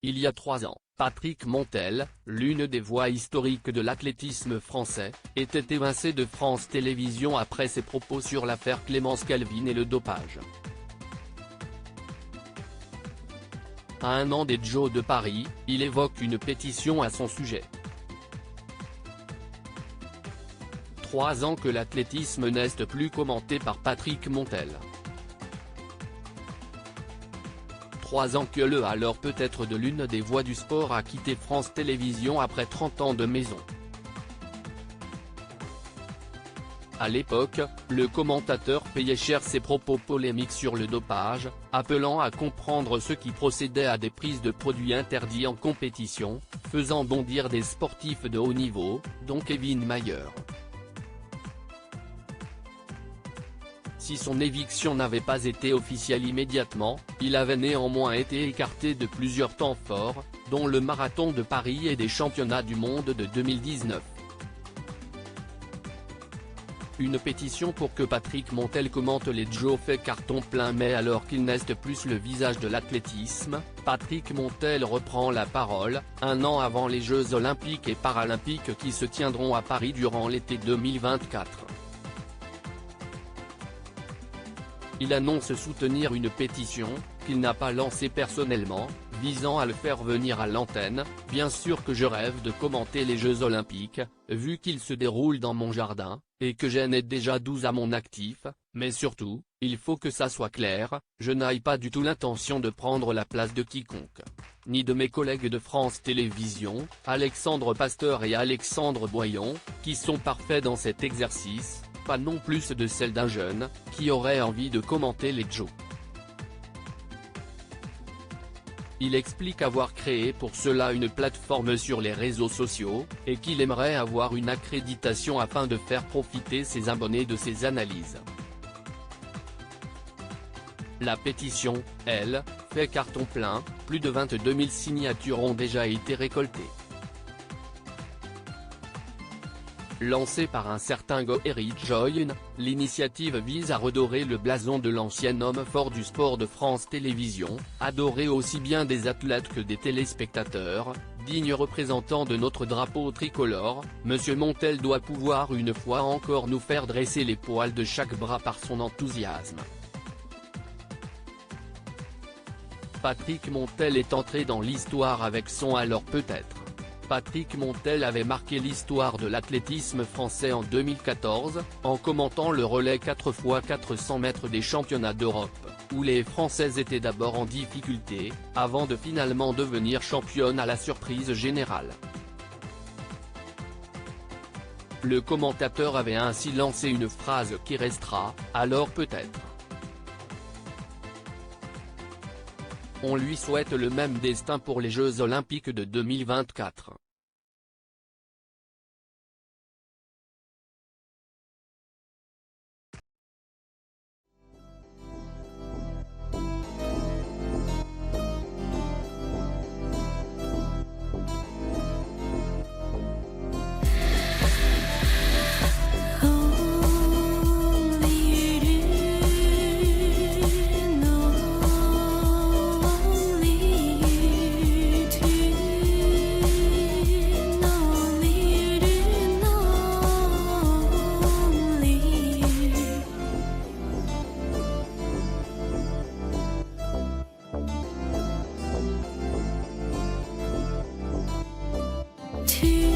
Il y a 3 ans, Patrick Montel, l'une des voix historiques de l'athlétisme français, était évincé de France Télévisions après ses propos sur l'affaire Clémence Calvin et le dopage. À 1 an des Jeux de Paris, il évoque une pétition à son sujet. 3 ans que l'athlétisme n'est plus commenté par Patrick Montel. 3 ans que le alors peut-être de l'une des voix du sport a quitté France Télévisions après 30 ans de maison. À l'époque, le commentateur payait cher ses propos polémiques sur le dopage, appelant à comprendre ceux qui procédaient à des prises de produits interdits en compétition, faisant bondir des sportifs de haut niveau, dont Kevin Mayer. Si son éviction n'avait pas été officielle immédiatement, il avait néanmoins été écarté de plusieurs temps forts, dont le marathon de Paris et des championnats du monde de 2019. Une pétition pour que Patrick Montel commente les Jeux fait carton plein, mais alors qu'il n'est plus le visage de l'athlétisme, Patrick Montel reprend la parole, 1 an avant les Jeux olympiques et paralympiques qui se tiendront à Paris durant l'été 2024. Il annonce soutenir une pétition, qu'il n'a pas lancée personnellement, visant à le faire venir à l'antenne. Bien sûr que je rêve de commenter les Jeux Olympiques, vu qu'ils se déroulent dans mon jardin, et que j'en ai déjà 12 à mon actif, mais surtout, il faut que ça soit clair, je n'ai pas du tout l'intention de prendre la place de quiconque. Ni de mes collègues de France Télévisions, Alexandre Pasteur et Alexandre Boyon, qui sont parfaits dans cet exercice, pas non plus de celle d'un jeune, qui aurait envie de commenter les Jeux. Il explique avoir créé pour cela une plateforme sur les réseaux sociaux, et qu'il aimerait avoir une accréditation afin de faire profiter ses abonnés de ses analyses. La pétition, elle, fait carton plein, plus de 22 000 signatures ont déjà été récoltées. Lancée par un certain Eric Joyn, l'initiative vise à redorer le blason de l'ancien homme fort du sport de France Télévisions, adoré aussi bien des athlètes que des téléspectateurs, digne représentant de notre drapeau tricolore. Monsieur Montel doit pouvoir une fois encore nous faire dresser les poils de chaque bras par son enthousiasme. Patrick Montel est entré dans l'histoire avec son alors peut-être. Patrick Montel avait marqué l'histoire de l'athlétisme français en 2014, en commentant le relais 4x400 mètres des championnats d'Europe, où les Françaises étaient d'abord en difficulté, avant de finalement devenir championnes à la surprise générale. Le commentateur avait ainsi lancé une phrase qui restera, alors peut-être. On lui souhaite le même destin pour les Jeux Olympiques de 2024. To